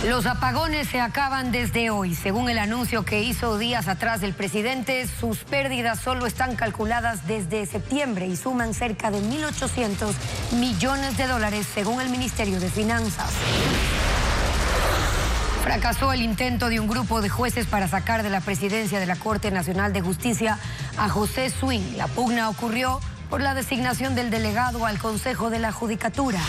Los apagones se acaban desde hoy. Según el anuncio que hizo días atrás el presidente, sus pérdidas solo están calculadas desde septiembre y suman cerca de 1.800 millones de dólares, según el Ministerio de Finanzas. Fracasó el intento de un grupo de jueces para sacar de la presidencia de la Corte Nacional de Justicia a José Swing. La pugna ocurrió por la designación del delegado al Consejo de la Judicatura.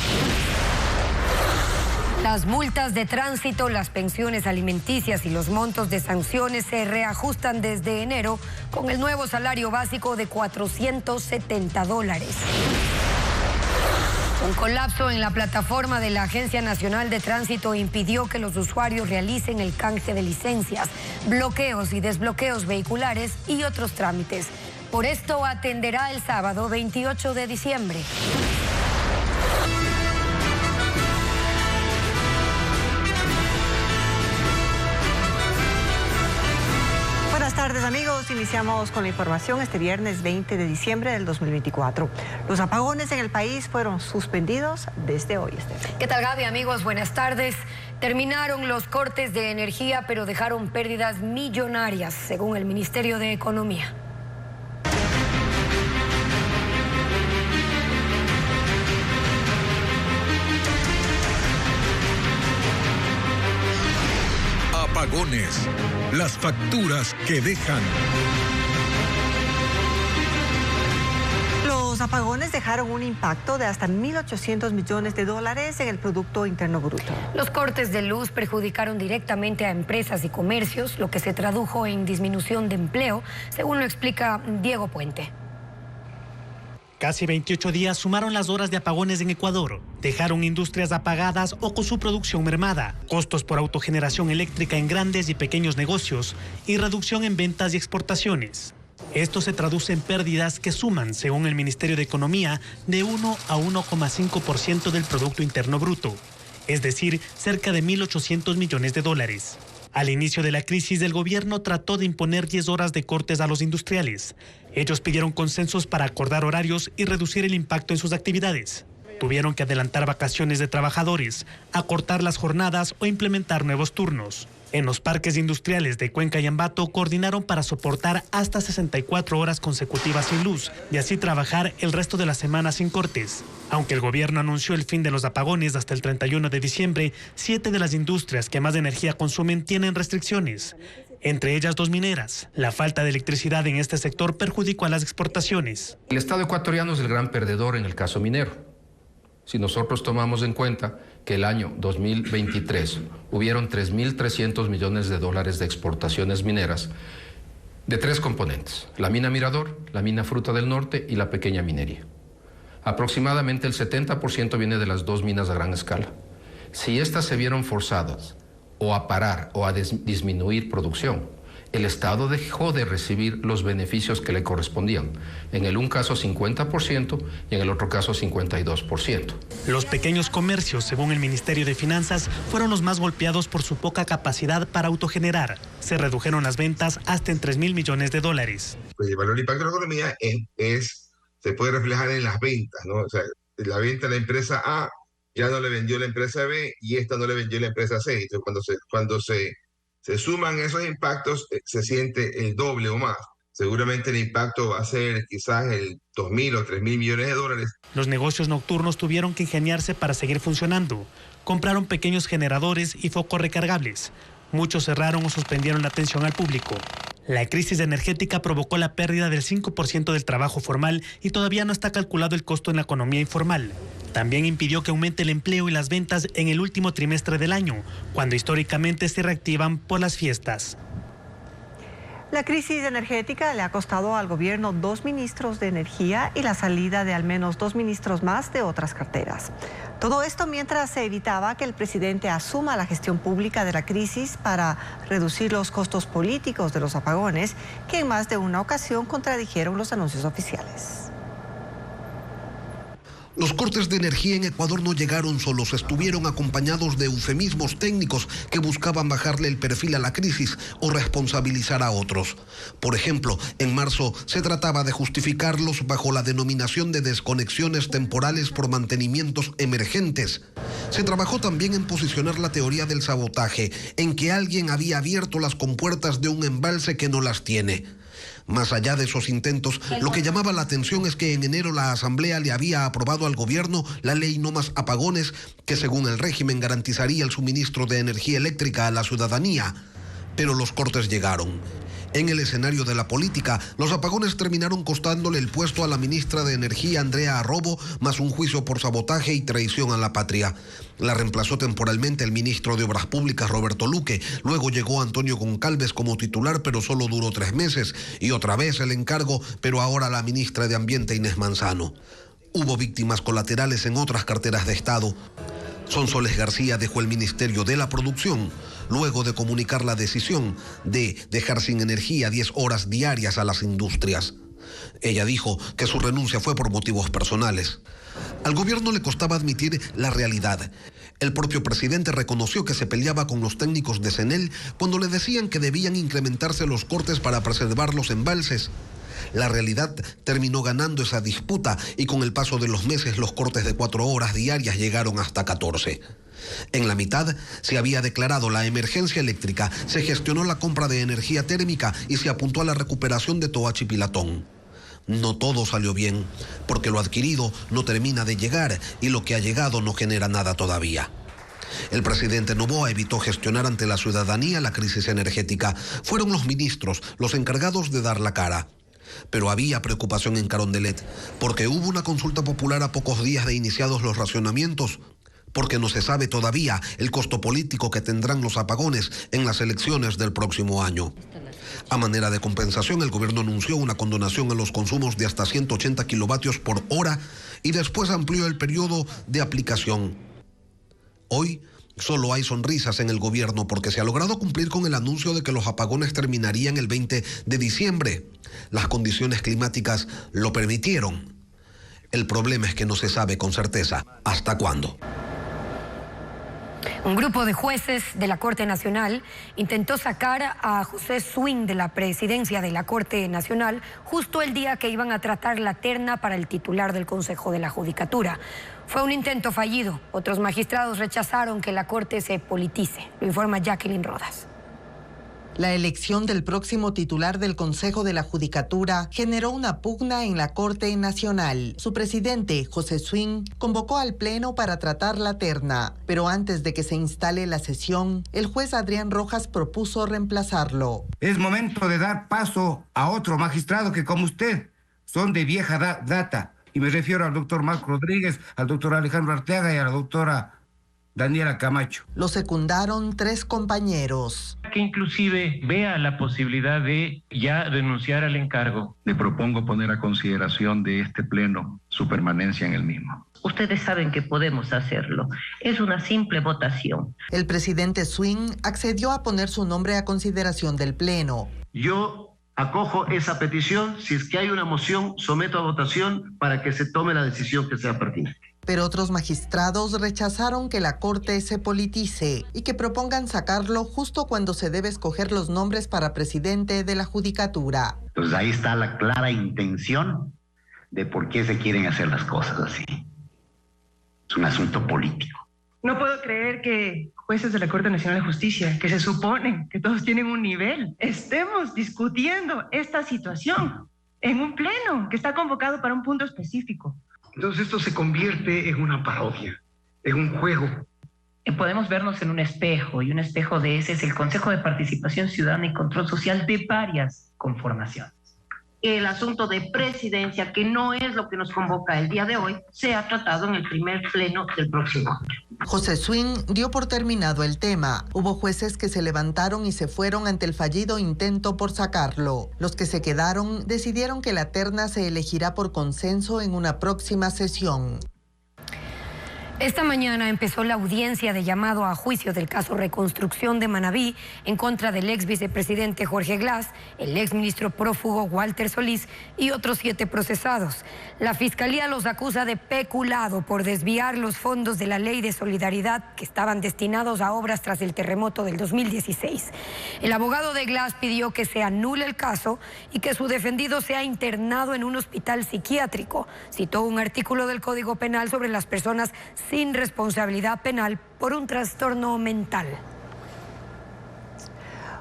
Las multas de tránsito, las pensiones alimenticias y los montos de sanciones se reajustan desde enero con el nuevo salario básico de $470. Un colapso en la plataforma de la Agencia Nacional de Tránsito impidió que los usuarios realicen el canje de licencias, bloqueos y desbloqueos vehiculares y otros trámites. Por esto atenderá el sábado 28 de diciembre. Buenas tardes, amigos. Iniciamos con la información este viernes 20 de diciembre del 2024. Los apagones en el país fueron suspendidos desde hoy. ¿Qué tal, Gaby? Amigos, buenas tardes. Terminaron los cortes de energía, pero dejaron pérdidas millonarias, según el Ministerio de Economía. Apagones, las facturas que dejan. Los apagones dejaron un impacto de hasta 1.800 millones de dólares en el Producto Interno Bruto. Los cortes de luz perjudicaron directamente a empresas y comercios, lo que se tradujo en disminución de empleo, según lo explica Diego Puente. Casi 28 días sumaron las horas de apagones en Ecuador. Dejaron industrias apagadas o con su producción mermada, costos por autogeneración eléctrica en grandes y pequeños negocios y reducción en ventas y exportaciones. Esto se traduce en pérdidas que suman, según el Ministerio de Economía, de 1 a 1,5% del Producto Interno Bruto, es decir, cerca de 1.800 millones de dólares. Al inicio de la crisis, el gobierno trató de imponer 10 horas de cortes a los industriales. Ellos pidieron consensos para acordar horarios y reducir el impacto en sus actividades. Tuvieron que adelantar vacaciones de trabajadores, acortar las jornadas o implementar nuevos turnos. En los parques industriales de Cuenca y Ambato coordinaron para soportar hasta 64 horas consecutivas sin luz y así trabajar el resto de la semana sin cortes. Aunque el gobierno anunció el fin de los apagones hasta el 31 de diciembre, 7 de las industrias que más energía consumen tienen restricciones. Entre ellas 2 mineras. La falta de electricidad en este sector perjudicó a las exportaciones. El Estado ecuatoriano es el gran perdedor en el caso minero. Si nosotros tomamos en cuenta que el año 2023 hubieron 3.300 millones de dólares de exportaciones mineras de 3 componentes: la mina Mirador, la mina Fruta del Norte y la pequeña minería. Aproximadamente el 70% viene de las 2 minas a gran escala. Si estas se vieron forzadas o a parar o a disminuir producción, el Estado dejó de recibir los beneficios que le correspondían. En el un caso 50% y en el otro caso 52%. Los pequeños comercios, según el Ministerio de Finanzas, fueron los más golpeados por su poca capacidad para autogenerar. Se redujeron las ventas hasta en 3.000 millones de dólares. Pues el valor impacto de la economía se puede reflejar en las ventas, ¿no? O sea, la venta de la empresa A ya no le vendió la empresa B y esta no le vendió la empresa C. Entonces, cuando se suman esos impactos, se siente el doble o más. Seguramente el impacto va a ser quizás el 2.000 o 3.000 millones de dólares. Los negocios nocturnos tuvieron que ingeniarse para seguir funcionando. Compraron pequeños generadores y focos recargables. Muchos cerraron o suspendieron la atención al público. La crisis energética provocó la pérdida del 5% del trabajo formal y todavía no está calculado el costo en la economía informal. También impidió que aumente el empleo y las ventas en el último trimestre del año, cuando históricamente se reactivan por las fiestas. La crisis energética le ha costado al gobierno 2 ministros de energía y la salida de al menos 2 ministros más de otras carteras. Todo esto mientras se evitaba que el presidente asuma la gestión pública de la crisis para reducir los costos políticos de los apagones, que en más de una ocasión contradijeron los anuncios oficiales. Los cortes de energía en Ecuador no llegaron solos, estuvieron acompañados de eufemismos técnicos que buscaban bajarle el perfil a la crisis o responsabilizar a otros. Por ejemplo, en marzo se trataba de justificarlos bajo la denominación de desconexiones temporales por mantenimientos emergentes. Se trabajó también en posicionar la teoría del sabotaje, en que alguien había abierto las compuertas de un embalse que no las tiene. Más allá de esos intentos, lo que llamaba la atención es que en enero la Asamblea le había aprobado al gobierno la ley No Más Apagones, que según el régimen garantizaría el suministro de energía eléctrica a la ciudadanía. Pero los cortes llegaron. En el escenario de la política, los apagones terminaron costándole el puesto a la ministra de Energía, Andrea Arrobo, más un juicio por sabotaje y traición a la patria. La reemplazó temporalmente el ministro de Obras Públicas, Roberto Luque. Luego llegó Antonio Goncalves como titular, pero solo duró 3 meses. Y otra vez el encargo, pero ahora la ministra de Ambiente, Inés Manzano. Hubo víctimas colaterales en otras carteras de Estado. Sonsoles García dejó el Ministerio de la Producción luego de comunicar la decisión de dejar sin energía 10 horas diarias a las industrias. Ella dijo que su renuncia fue por motivos personales. Al gobierno le costaba admitir la realidad. El propio presidente reconoció que se peleaba con los técnicos de CENEL cuando le decían que debían incrementarse los cortes para preservar los embalses. La realidad terminó ganando esa disputa y con el paso de los meses los cortes de 4 horas diarias llegaron hasta 14. En la mitad se había declarado la emergencia eléctrica, se gestionó la compra de energía térmica y se apuntó a la recuperación de Toachi Pilatón. No todo salió bien, porque lo adquirido no termina de llegar y lo que ha llegado no genera nada todavía. El presidente Noboa evitó gestionar ante la ciudadanía la crisis energética. Fueron los ministros los encargados de dar la cara. Pero había preocupación en Carondelet, porque hubo una consulta popular a pocos días de iniciados los racionamientos, porque no se sabe todavía el costo político que tendrán los apagones en las elecciones del próximo año. A manera de compensación, el gobierno anunció una condonación en los consumos de hasta 180 kilovatios por hora y después amplió el periodo de aplicación. Hoy solo hay sonrisas en el gobierno porque se ha logrado cumplir con el anuncio de que los apagones terminarían el 20 de diciembre. Las condiciones climáticas lo permitieron. El problema es que no se sabe con certeza hasta cuándo. Un grupo de jueces de la Corte Nacional intentó sacar a José Swing de la presidencia de la Corte Nacional justo el día que iban a tratar la terna para el titular del Consejo de la Judicatura. Fue un intento fallido. Otros magistrados rechazaron que la Corte se politice. Lo informa Jacqueline Rodas. La elección del próximo titular del Consejo de la Judicatura generó una pugna en la Corte Nacional. Su presidente, José Swing, convocó al Pleno para tratar la terna, pero antes de que se instale la sesión, el juez Adrián Rojas propuso reemplazarlo. Es momento de dar paso a otro magistrado que, como usted, son de vieja data. Y me refiero al doctor Marco Rodríguez, al doctor Alejandro Arteaga y a la doctora Daniela Camacho. Lo secundaron 3 compañeros. Que inclusive vea la posibilidad de ya renunciar al encargo. Le propongo poner a consideración de este pleno su permanencia en el mismo. Ustedes saben que podemos hacerlo. Es una simple votación. El presidente Swing accedió a poner su nombre a consideración del pleno. Yo acojo esa petición. Si es que hay una moción, someto a votación para que se tome la decisión que sea pertinente. Pero otros magistrados rechazaron que la Corte se politice y que propongan sacarlo justo cuando se debe escoger los nombres para presidente de la Judicatura. Entonces ahí está la clara intención de por qué se quieren hacer las cosas así. Es un asunto político. No puedo creer que jueces de la Corte Nacional de Justicia, que se supone que todos tienen un nivel, estemos discutiendo esta situación en un pleno que está convocado para un punto específico. Entonces esto se convierte en una parodia, en un juego. Podemos vernos en un espejo, y un espejo de ese es el Consejo de Participación Ciudadana y Control Social de varias conformaciones. El asunto de presidencia, que no es lo que nos convoca el día de hoy, se ha tratado en el primer pleno del próximo año. José Swing dio por terminado el tema. Hubo jueces que se levantaron y se fueron ante el fallido intento por sacarlo. Los que se quedaron decidieron que la terna se elegirá por consenso en una próxima sesión. Esta mañana empezó la audiencia de llamado a juicio del caso Reconstrucción de Manabí en contra del ex vicepresidente Jorge Glass, el ex ministro prófugo Walter Solís y otros 7 procesados. La Fiscalía los acusa de peculado por desviar los fondos de la Ley de Solidaridad que estaban destinados a obras tras el terremoto del 2016. El abogado de Glass pidió que se anule el caso y que su defendido sea internado en un hospital psiquiátrico. Citó un artículo del Código Penal sobre las personas sin responsabilidad penal por un trastorno mental.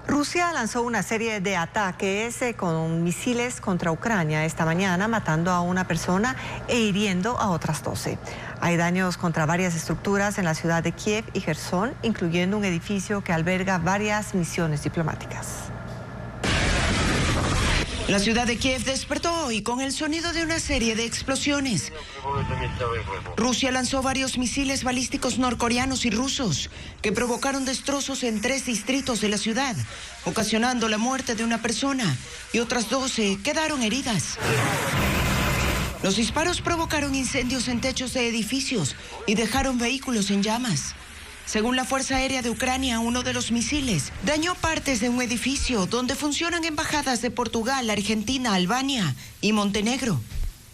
Rusia lanzó una serie de ataques con misiles contra Ucrania esta mañana, matando a una persona e hiriendo a otras 12. Hay daños contra varias estructuras en la ciudad de Kiev y Jersón, incluyendo un edificio que alberga varias misiones diplomáticas. La ciudad de Kiev despertó hoy con el sonido de una serie de explosiones. Rusia lanzó varios misiles balísticos norcoreanos y rusos que provocaron destrozos en 3 distritos de la ciudad, ocasionando la muerte de una persona y otras 12 quedaron heridas. Los disparos provocaron incendios en techos de edificios y dejaron vehículos en llamas. Según la Fuerza Aérea de Ucrania, uno de los misiles dañó partes de un edificio donde funcionan embajadas de Portugal, Argentina, Albania y Montenegro.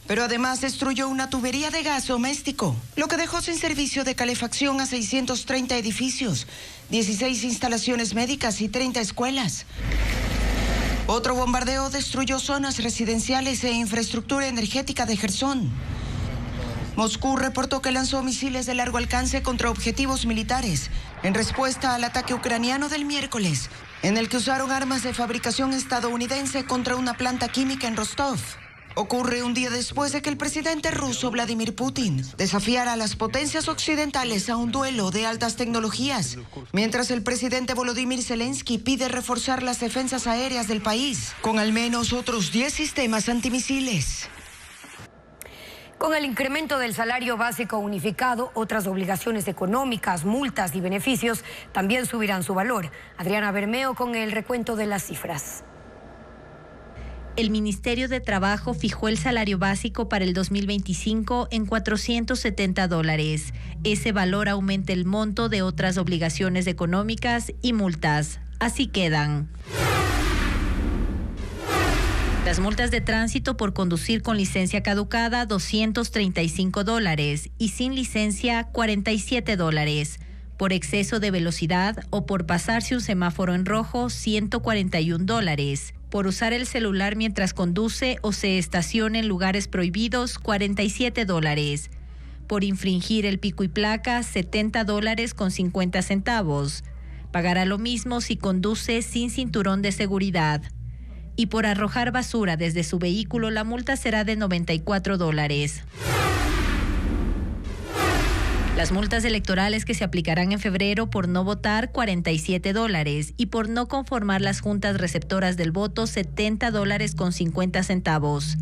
Pero además destruyó una tubería de gas doméstico, lo que dejó sin servicio de calefacción a 630 edificios, 16 instalaciones médicas y 30 escuelas. Otro bombardeo destruyó zonas residenciales e infraestructura energética de Jersón. Moscú reportó que lanzó misiles de largo alcance contra objetivos militares en respuesta al ataque ucraniano del miércoles, en el que usaron armas de fabricación estadounidense contra una planta química en Rostov. Ocurre un día después de que el presidente ruso Vladimir Putin desafiara a las potencias occidentales a un duelo de altas tecnologías, mientras el presidente Volodymyr Zelensky pide reforzar las defensas aéreas del país con al menos otros 10 sistemas antimisiles. Con el incremento del salario básico unificado, otras obligaciones económicas, multas y beneficios también subirán su valor. Adriana Bermeo con el recuento de las cifras. El Ministerio de Trabajo fijó el salario básico para el 2025 en $470. Ese valor aumenta el monto de otras obligaciones económicas y multas. Así quedan. Las multas de tránsito por conducir con licencia caducada, $235 y sin licencia, $47. Por exceso de velocidad o por pasarse un semáforo en rojo, $141. Por usar el celular mientras conduce o se estaciona en lugares prohibidos, $47. Por infringir el pico y placa, $70.50. Pagará lo mismo si conduce sin cinturón de seguridad. Y por arrojar basura desde su vehículo, la multa será de $94. Las multas electorales que se aplicarán en febrero por no votar, $47, y por no conformar las juntas receptoras del voto, $70.50.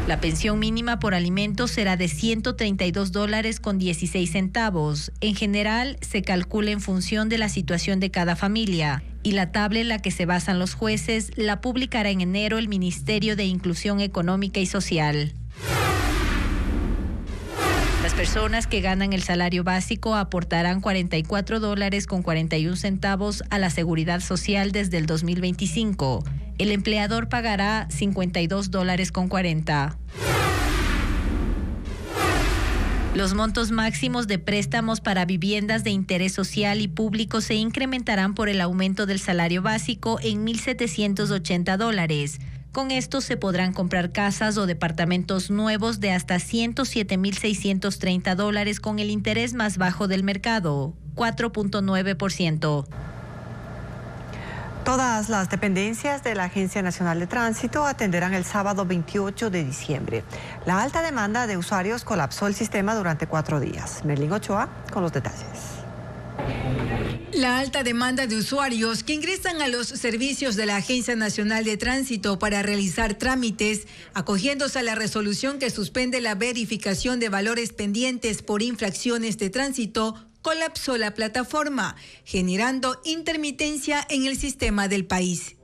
La pensión mínima por alimentos será de $132.16. En general, se calcula en función de la situación de cada familia, y la tabla en la que se basan los jueces la publicará en enero el Ministerio de Inclusión Económica y Social. Las personas que ganan el salario básico aportarán $44.41 a la Seguridad Social desde el 2025. El empleador pagará $52.40. Los montos máximos de préstamos para viviendas de interés social y público se incrementarán por el aumento del salario básico en $1,780. Con esto se podrán comprar casas o departamentos nuevos de hasta $107,630 con el interés más bajo del mercado, 4.9%. Todas las dependencias de la Agencia Nacional de Tránsito atenderán el sábado 28 de diciembre. La alta demanda de usuarios colapsó el sistema durante 4 días. Merlin Ochoa con los detalles. La alta demanda de usuarios que ingresan a los servicios de la Agencia Nacional de Tránsito para realizar trámites, acogiéndose a la resolución que suspende la verificación de valores pendientes por infracciones de tránsito, colapsó la plataforma, generando intermitencia en el sistema del país.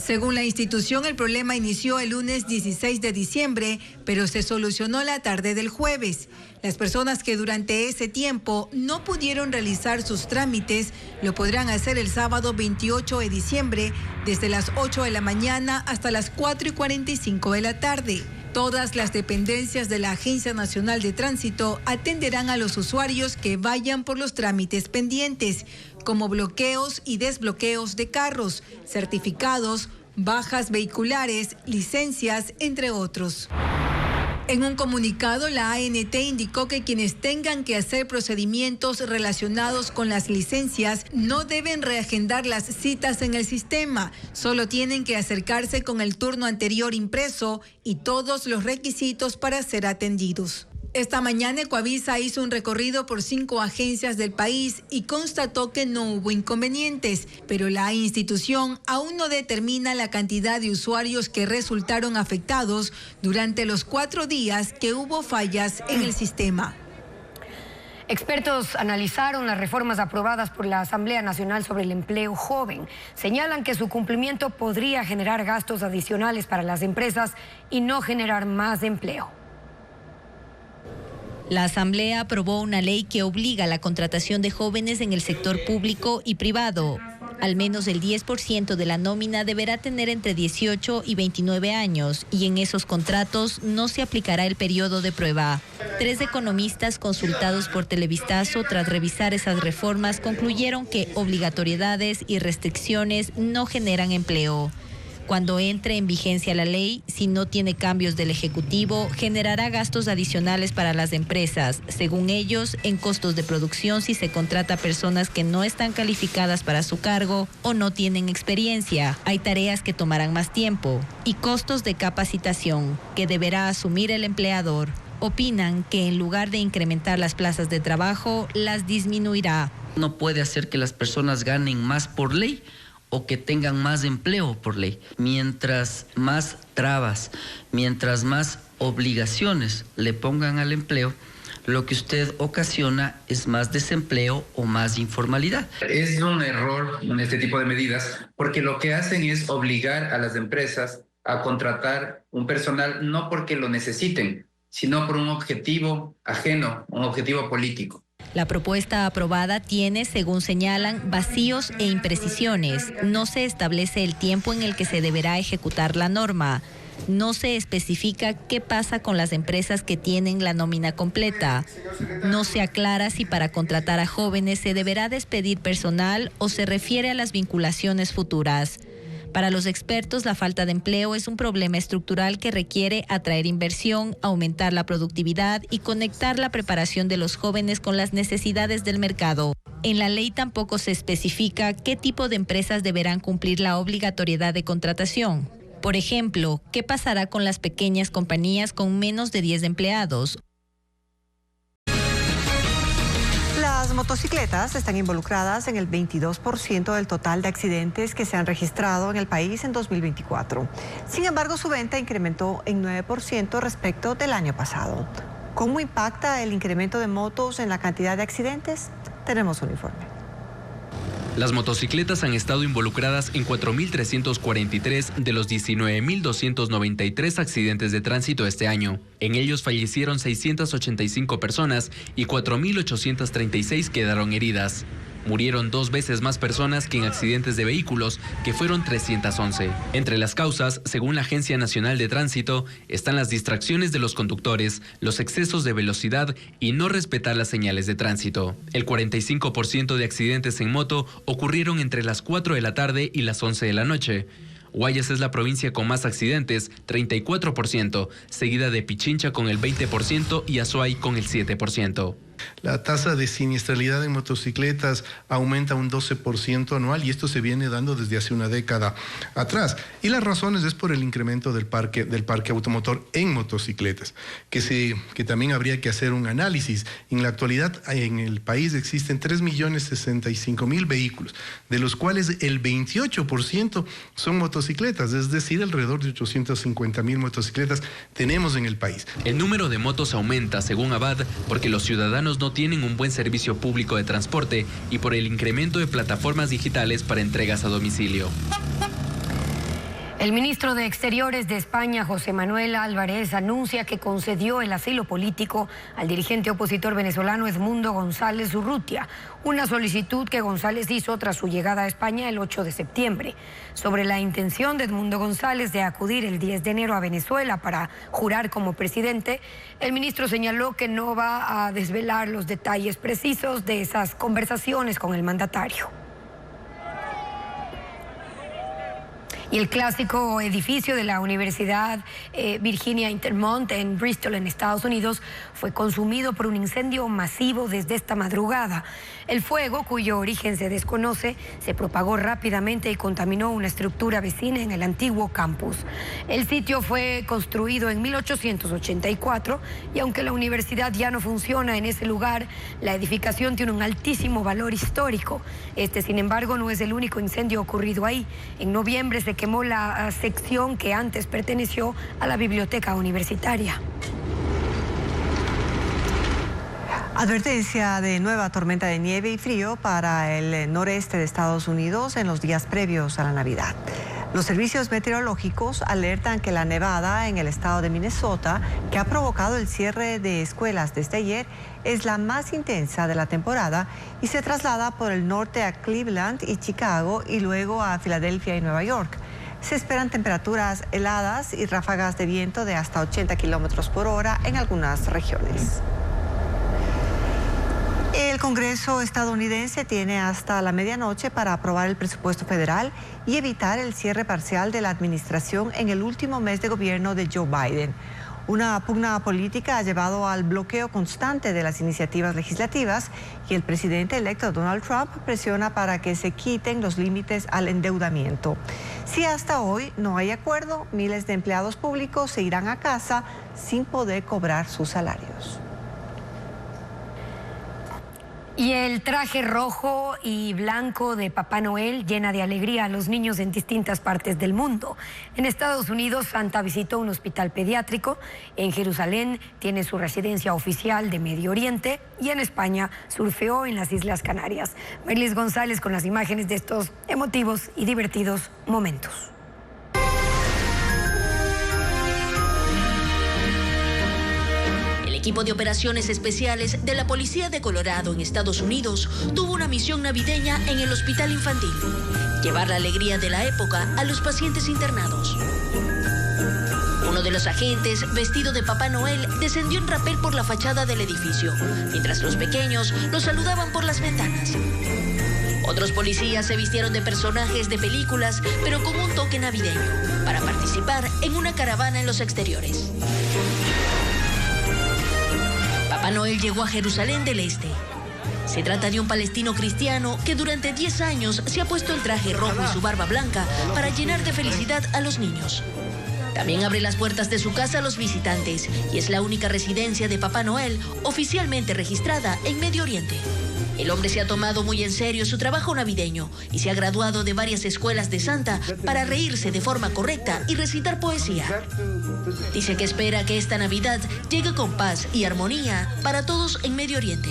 Según la institución, el problema inició el lunes 16 de diciembre, pero se solucionó la tarde del jueves. Las personas que durante ese tiempo no pudieron realizar sus trámites lo podrán hacer el sábado 28 de diciembre desde las 8 de la mañana hasta las 4:45 de la tarde. Todas las dependencias de la Agencia Nacional de Tránsito atenderán a los usuarios que vayan por los trámites pendientes, como bloqueos y desbloqueos de carros, certificados, bajas vehiculares, licencias, entre otros. En un comunicado, la ANT indicó que quienes tengan que hacer procedimientos relacionados con las licencias no deben reagendar las citas en el sistema, solo tienen que acercarse con el turno anterior impreso y todos los requisitos para ser atendidos. Esta mañana Ecuavisa hizo un recorrido por 5 agencias del país y constató que no hubo inconvenientes, pero la institución aún no determina la cantidad de usuarios que resultaron afectados durante los 4 días que hubo fallas en el sistema. Expertos analizaron las reformas aprobadas por la Asamblea Nacional sobre el empleo joven. Señalan que su cumplimiento podría generar gastos adicionales para las empresas y no generar más empleo. La Asamblea aprobó una ley que obliga a la contratación de jóvenes en el sector público y privado. Al menos el 10% de la nómina deberá tener entre 18 y 29 años y en esos contratos no se aplicará el periodo de prueba. 3 economistas consultados por Televistazo tras revisar esas reformas concluyeron que obligatoriedades y restricciones no generan empleo. Cuando entre en vigencia la ley, si no tiene cambios del Ejecutivo, generará gastos adicionales para las empresas, según ellos, en costos de producción si se contrata a personas que no están calificadas para su cargo o no tienen experiencia. Hay tareas que tomarán más tiempo y costos de capacitación que deberá asumir el empleador. Opinan que en lugar de incrementar las plazas de trabajo, las disminuirá. No puede hacer que las personas ganen más por ley o que tengan más empleo por ley. Mientras más trabas, mientras más obligaciones le pongan al empleo, lo que usted ocasiona es más desempleo o más informalidad. Es un error en este tipo de medidas porque lo que hacen es obligar a las empresas a contratar un personal no porque lo necesiten, sino por un objetivo ajeno, un objetivo político. La propuesta aprobada tiene, según señalan, vacíos e imprecisiones. No se establece el tiempo en el que se deberá ejecutar la norma. No se especifica qué pasa con las empresas que tienen la nómina completa. No se aclara si para contratar a jóvenes se deberá despedir personal o se refiere a las vinculaciones futuras. Para los expertos, la falta de empleo es un problema estructural que requiere atraer inversión, aumentar la productividad y conectar la preparación de los jóvenes con las necesidades del mercado. En la ley tampoco se especifica qué tipo de empresas deberán cumplir la obligatoriedad de contratación. Por ejemplo, ¿qué pasará con las pequeñas compañías con menos de 10 empleados? Las motocicletas están involucradas en el 22% del total de accidentes que se han registrado en el país en 2024. Sin embargo, su venta incrementó en 9% respecto del año pasado. ¿Cómo impacta el incremento de motos en la cantidad de accidentes? Tenemos un informe. Las motocicletas han estado involucradas en 4.343 de los 19.293 accidentes de tránsito este año. En ellos fallecieron 685 personas y 4.836 quedaron heridas. Murieron 2 veces más personas que en accidentes de vehículos, que fueron 311. Entre las causas, según la Agencia Nacional de Tránsito, están las distracciones de los conductores, los excesos de velocidad y no respetar las señales de tránsito. El 45% de accidentes en moto ocurrieron entre las 4 de la tarde y las 11 de la noche. Guayas es la provincia con más accidentes, 34%, seguida de Pichincha con el 20% y Azuay con el 7%. La tasa de siniestralidad en motocicletas aumenta un 12% anual y esto se viene dando desde hace una década atrás. Y las razones es por el incremento del parque automotor en motocicletas, que también habría que hacer un análisis. En la actualidad en el país existen 3.065.000 vehículos, de los cuales el 28% son motocicletas, es decir, alrededor de 850.000 motocicletas tenemos en el país. El número de motos aumenta, según Abad, porque los ciudadanos no tienen un buen servicio público de transporte y por el incremento de plataformas digitales para entregas a domicilio. El ministro de Exteriores de España, José Manuel Álvarez, anuncia que concedió el asilo político al dirigente opositor venezolano Edmundo González Urrutia, una solicitud que González hizo tras su llegada a España el 8 de septiembre. Sobre la intención de Edmundo González de acudir el 10 de enero a Venezuela para jurar como presidente, el ministro señaló que no va a desvelar los detalles precisos de esas conversaciones con el mandatario. Y el clásico edificio de la Universidad Virginia Intermont en Bristol, en Estados Unidos, fue consumido por un incendio masivo desde esta madrugada. El fuego, cuyo origen se desconoce, se propagó rápidamente y contaminó una estructura vecina en el antiguo campus. El sitio fue construido en 1884 y aunque la universidad ya no funciona en ese lugar, la edificación tiene un altísimo valor histórico. Este, sin embargo, no es el único incendio ocurrido ahí. En noviembre se quemó la sección que antes perteneció a la biblioteca universitaria. Advertencia de nueva tormenta de nieve y frío para el noreste de Estados Unidos en los días previos a la Navidad. Los servicios meteorológicos alertan que la nevada en el estado de Minnesota, que ha provocado el cierre de escuelas desde ayer, es la más intensa de la temporada y se traslada por el norte a Cleveland y Chicago y luego a Filadelfia y Nueva York. Se esperan temperaturas heladas y ráfagas de viento de hasta 80 kilómetros por hora en algunas regiones. El Congreso estadounidense tiene hasta la medianoche para aprobar el presupuesto federal y evitar el cierre parcial de la administración en el último mes de gobierno de Joe Biden. Una pugna política ha llevado al bloqueo constante de las iniciativas legislativas y el presidente electo Donald Trump presiona para que se quiten los límites al endeudamiento. Si hasta hoy no hay acuerdo, miles de empleados públicos se irán a casa sin poder cobrar sus salarios. Y el traje rojo y blanco de Papá Noel llena de alegría a los niños en distintas partes del mundo. En Estados Unidos, Santa visitó un hospital pediátrico, en Jerusalén tiene su residencia oficial de Medio Oriente y en España surfeó en las Islas Canarias. Merlis González con las imágenes de estos emotivos y divertidos momentos. El equipo de operaciones especiales de la Policía de Colorado en Estados Unidos tuvo una misión navideña en el hospital infantil: llevar la alegría de la época a los pacientes internados. Uno de los agentes, vestido de Papá Noel, descendió en rapel por la fachada del edificio, mientras los pequeños lo saludaban por las ventanas. Otros policías se vistieron de personajes de películas, pero con un toque navideño, para participar en una caravana en los exteriores. Papá Noel llegó a Jerusalén del Este. Se trata de un palestino cristiano que durante 10 años se ha puesto el traje rojo y su barba blanca para llenar de felicidad a los niños. También abre las puertas de su casa a los visitantes y es la única residencia de Papá Noel oficialmente registrada en Medio Oriente. El hombre se ha tomado muy en serio su trabajo navideño y se ha graduado de varias escuelas de Santa para reírse de forma correcta y recitar poesía. Dice que espera que esta Navidad llegue con paz y armonía para todos en Medio Oriente.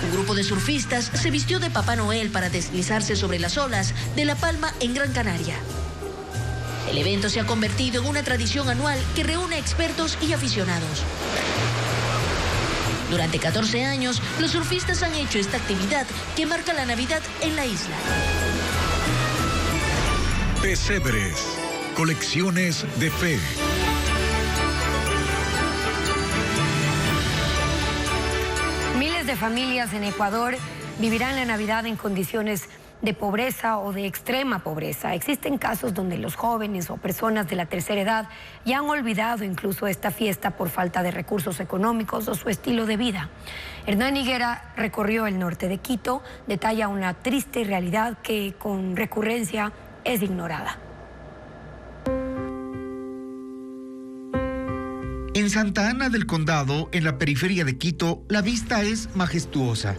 Un grupo de surfistas se vistió de Papá Noel para deslizarse sobre las olas de La Palma en Gran Canaria. El evento se ha convertido en una tradición anual que reúne expertos y aficionados. Durante 14 años, los surfistas han hecho esta actividad que marca la Navidad en la isla. Pesebres, colecciones de fe. Miles de familias en Ecuador vivirán la Navidad en condiciones de pobreza o de extrema pobreza. Existen casos donde los jóvenes o personas de la tercera edad ya han olvidado incluso esta fiesta por falta de recursos económicos o su estilo de vida. Hernán Higuera recorrió el norte de Quito, detalla una triste realidad que con recurrencia es ignorada. En Santa Ana del Condado, en la periferia de Quito, la vista es majestuosa.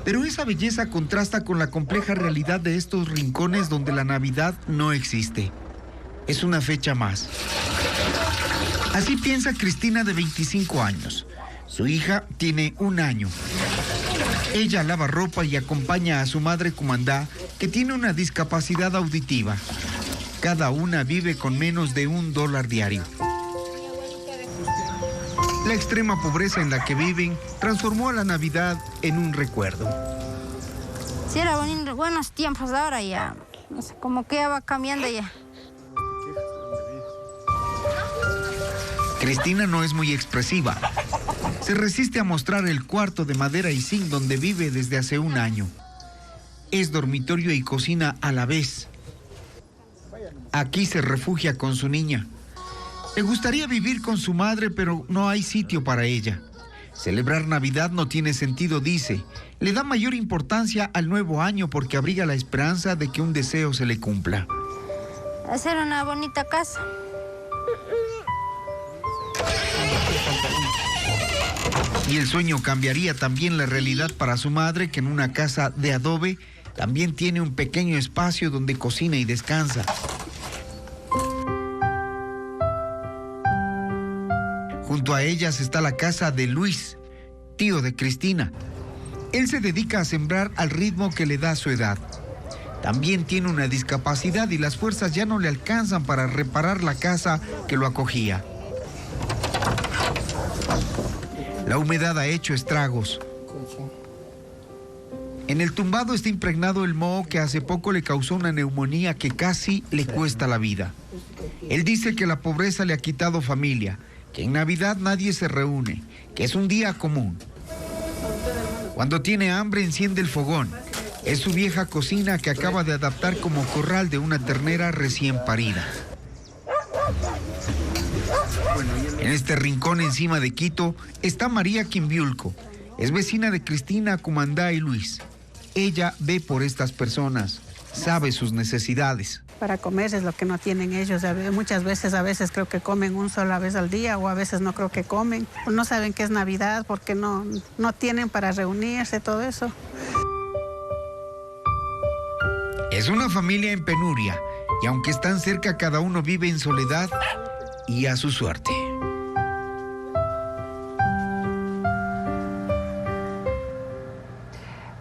Pero esa belleza contrasta con la compleja realidad de estos rincones donde la Navidad no existe. Es una fecha más. Así piensa Cristina, de 25 años. Su hija tiene 1 año. Ella lava ropa y acompaña a su madre Cumandá, que tiene una discapacidad auditiva. Cada una vive con menos de $1 diario. La extrema pobreza en la que viven transformó a la Navidad en un recuerdo. Sí, era buenos tiempos, ahora ya, no sé, como que ya va cambiando ya. Cristina no es muy expresiva. Se resiste a mostrar el cuarto de madera y zinc donde vive desde hace 1 año. es dormitorio y cocina a la vez. Aquí se refugia con su niña. Le gustaría vivir con su madre, pero no hay sitio para ella. Celebrar Navidad no tiene sentido, dice. Le da mayor importancia al nuevo año porque abriga la esperanza de que un deseo se le cumpla. Hacer una bonita casa. Y el sueño cambiaría también la realidad para su madre, que en una casa de adobe también tiene un pequeño espacio donde cocina y descansa. Junto a ellas está la casa de Luis, tío de Cristina. Él se dedica a sembrar al ritmo que le da su edad. También tiene una discapacidad y las fuerzas ya no le alcanzan para reparar la casa que lo acogía. La humedad ha hecho estragos. En el tumbado está impregnado el moho que hace poco le causó una neumonía que casi le cuesta la vida. Él dice que la pobreza le ha quitado familia, que en Navidad nadie se reúne, que es un día común. Cuando tiene hambre enciende el fogón. Es su vieja cocina que acaba de adaptar como corral de una ternera recién parida. En este rincón encima de Quito está María Quimbiulco. Es vecina de Cristina, Cumandá y Luis. Ella ve por estas personas, sabe sus necesidades. Para comer es lo que no tienen ellos. Muchas veces, a veces creo que comen una sola vez al día o a veces no creo que comen. No saben qué es Navidad porque no tienen para reunirse, todo eso. Es una familia en penuria y aunque están cerca, cada uno vive en soledad y a su suerte.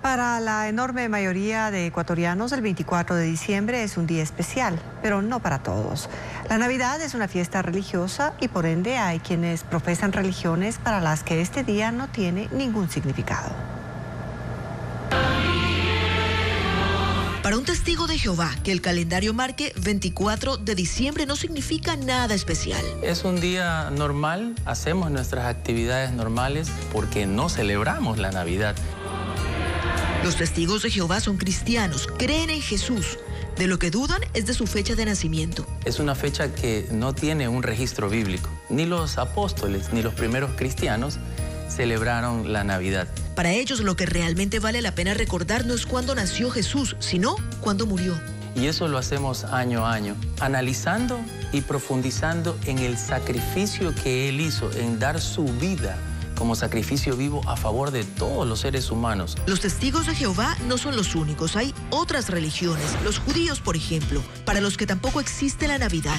Para la enorme mayoría de ecuatorianos, el 24 de diciembre es un día especial, pero no para todos. La Navidad es una fiesta religiosa y por ende hay quienes profesan religiones para las que este día no tiene ningún significado. Para un testigo de Jehová, que el calendario marque 24 de diciembre no significa nada especial. Es un día normal, hacemos nuestras actividades normales porque no celebramos la Navidad. Los testigos de Jehová son cristianos, creen en Jesús. De lo que dudan es de su fecha de nacimiento. Es una fecha que no tiene un registro bíblico. Ni los apóstoles ni los primeros cristianos celebraron la Navidad. Para ellos lo que realmente vale la pena recordar no es cuándo nació Jesús, sino cuándo murió. Y eso lo hacemos año a año, analizando y profundizando en el sacrificio que Él hizo, en dar su vida como sacrificio vivo a favor de todos los seres humanos. Los testigos de Jehová no son los únicos, hay otras religiones, los judíos por ejemplo, para los que tampoco existe la Navidad.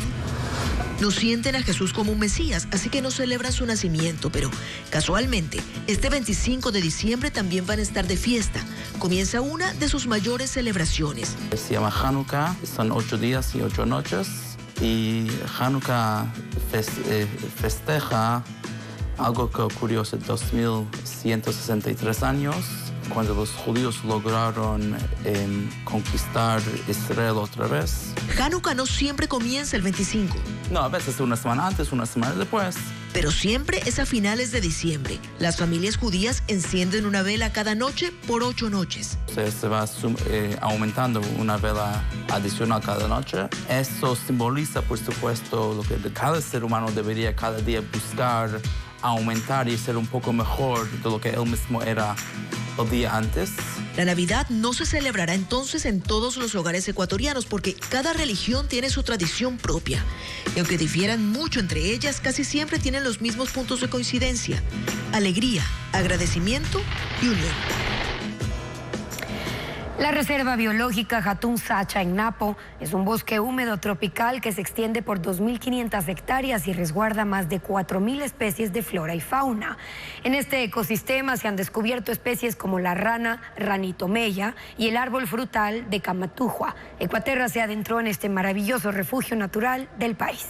No sienten a Jesús como un Mesías, así que no celebran su nacimiento, pero casualmente, este 25 de diciembre también van a estar de fiesta. Comienza una de sus mayores celebraciones. Se llama Hanukkah, son 8 días y 8 noches, y Hanukkah festeja algo que ocurrió hace 2163 años, cuando los judíos lograron conquistar Israel otra vez. Hanukkah no siempre comienza el 25. No, a veces una semana antes, una semana después. Pero siempre es a finales de diciembre. Las familias judías encienden una vela cada noche por 8 noches. Se va aumentando una vela adicional cada noche. Eso simboliza, por supuesto, lo que cada ser humano debería cada día buscar aumentar y ser un poco mejor de lo que él mismo era el día antes. La Navidad no se celebrará entonces en todos los hogares ecuatorianos porque cada religión tiene su tradición propia. Y aunque difieran mucho entre ellas, casi siempre tienen los mismos puntos de coincidencia: alegría, agradecimiento y unión. La Reserva Biológica Jatún Sacha en Napo es un bosque húmedo tropical que se extiende por 2.500 hectáreas y resguarda más de 4.000 especies de flora y fauna. En este ecosistema se han descubierto especies como la rana ranitomeya y el árbol frutal de Camatujua. Ecuaterra se adentró en este maravilloso refugio natural del país.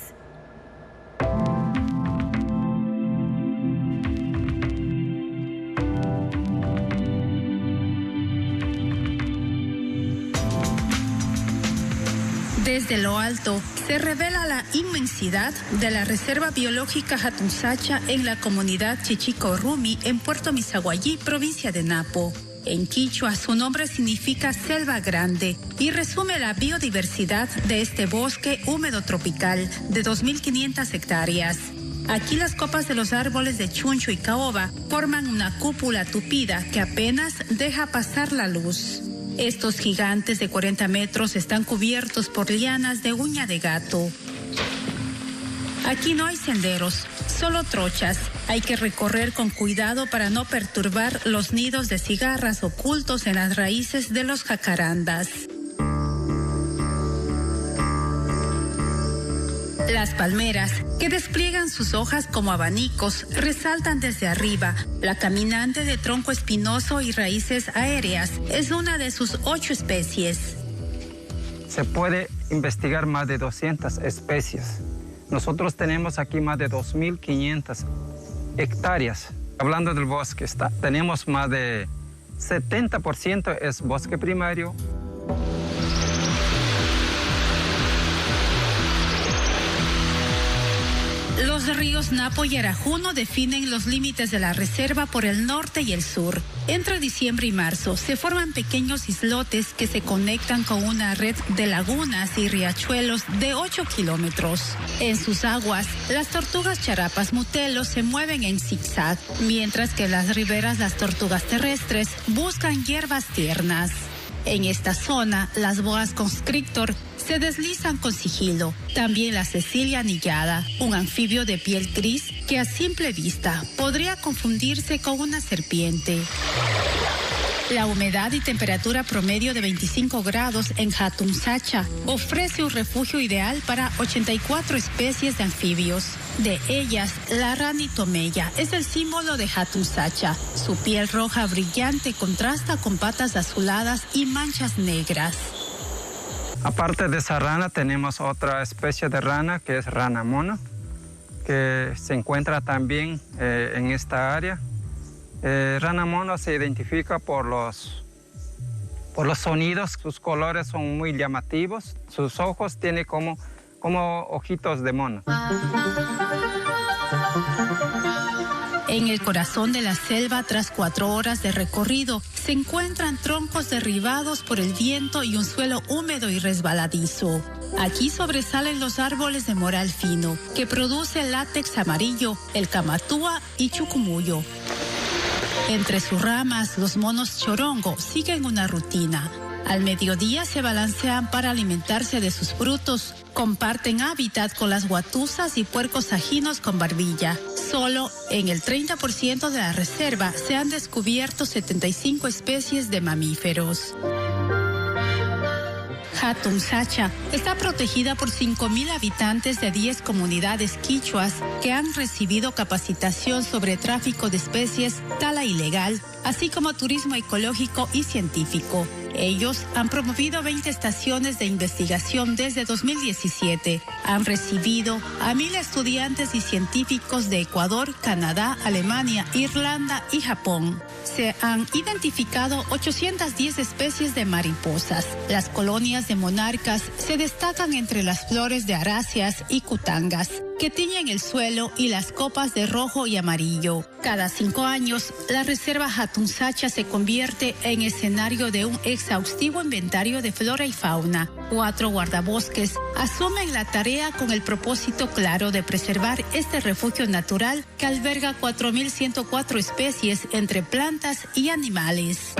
Desde lo alto se revela la inmensidad de la Reserva Biológica Jatún Sacha en la comunidad Chichico Rumi en Puerto Misaguayí, provincia de Napo. En quichua, su nombre significa selva grande y resume la biodiversidad de este bosque húmedo tropical de 2.500 hectáreas. Aquí las copas de los árboles de chuncho y caoba forman una cúpula tupida que apenas deja pasar la luz. Estos gigantes de 40 metros están cubiertos por lianas de uña de gato. Aquí no hay senderos, solo trochas. Hay que recorrer con cuidado para no perturbar los nidos de cigarras ocultos en las raíces de los jacarandas. Las palmeras, que despliegan sus hojas como abanicos, resaltan desde arriba. La caminante de tronco espinoso y raíces aéreas es una de sus 8 especies. Se puede investigar más de 200 especies. Nosotros tenemos aquí más de 2.500 hectáreas. Hablando del bosque, tenemos más de 70% es bosque primario. Los ríos Napo y Arajuno definen los límites de la reserva por el norte y el sur. Entre diciembre y marzo se forman pequeños islotes que se conectan con una red de lagunas y riachuelos de 8 kilómetros. En sus aguas, las tortugas charapas mutelo se mueven en zigzag, mientras que en las riberas las tortugas terrestres buscan hierbas tiernas. En esta zona, las boas constrictor se deslizan con sigilo. También la Cecilia anillada, un anfibio de piel gris que a simple vista podría confundirse con una serpiente. La humedad y temperatura promedio de 25 grados en Hatunsacha ofrece un refugio ideal para 84 especies de anfibios. De ellas, la ranitomeya es el símbolo de Hatunsacha. Su piel roja brillante contrasta con patas azuladas y manchas negras. Aparte de esa rana, tenemos otra especie de rana que es rana mono, que se encuentra también en esta área. Rana mono se identifica por los sonidos, sus colores son muy llamativos, sus ojos tienen como ojitos de mono. En el corazón de la selva, tras 4 horas de recorrido, se encuentran troncos derribados por el viento y un suelo húmedo y resbaladizo. Aquí sobresalen los árboles de moral fino, que produce el látex amarillo, el camatúa y chucumuyo. Entre sus ramas, los monos chorongo siguen una rutina. Al mediodía se balancean para alimentarse de sus frutos. Comparten hábitat con las guatusas y puercos ajinos con barbilla. Solo en el 30% de la reserva se han descubierto 75 especies de mamíferos. Hatunsacha está protegida por 5.000 habitantes de 10 comunidades quichuas que han recibido capacitación sobre tráfico de especies, tala ilegal, así como turismo ecológico y científico. Ellos han promovido 20 estaciones de investigación desde 2017. Han recibido a 1.000 estudiantes y científicos de Ecuador, Canadá, Alemania, Irlanda y Japón. Se han identificado 810 especies de mariposas. Las colonias de monarcas se destacan entre las flores de aráceas y cutangas, que tiñen el suelo y las copas de rojo y amarillo. Cada 5 años, la reserva Hatunsacha se convierte en escenario de un exhaustivo inventario de flora y fauna. 4 guardabosques asumen la tarea con el propósito claro de preservar este refugio natural que alberga 4.104 especies entre plantas y animales.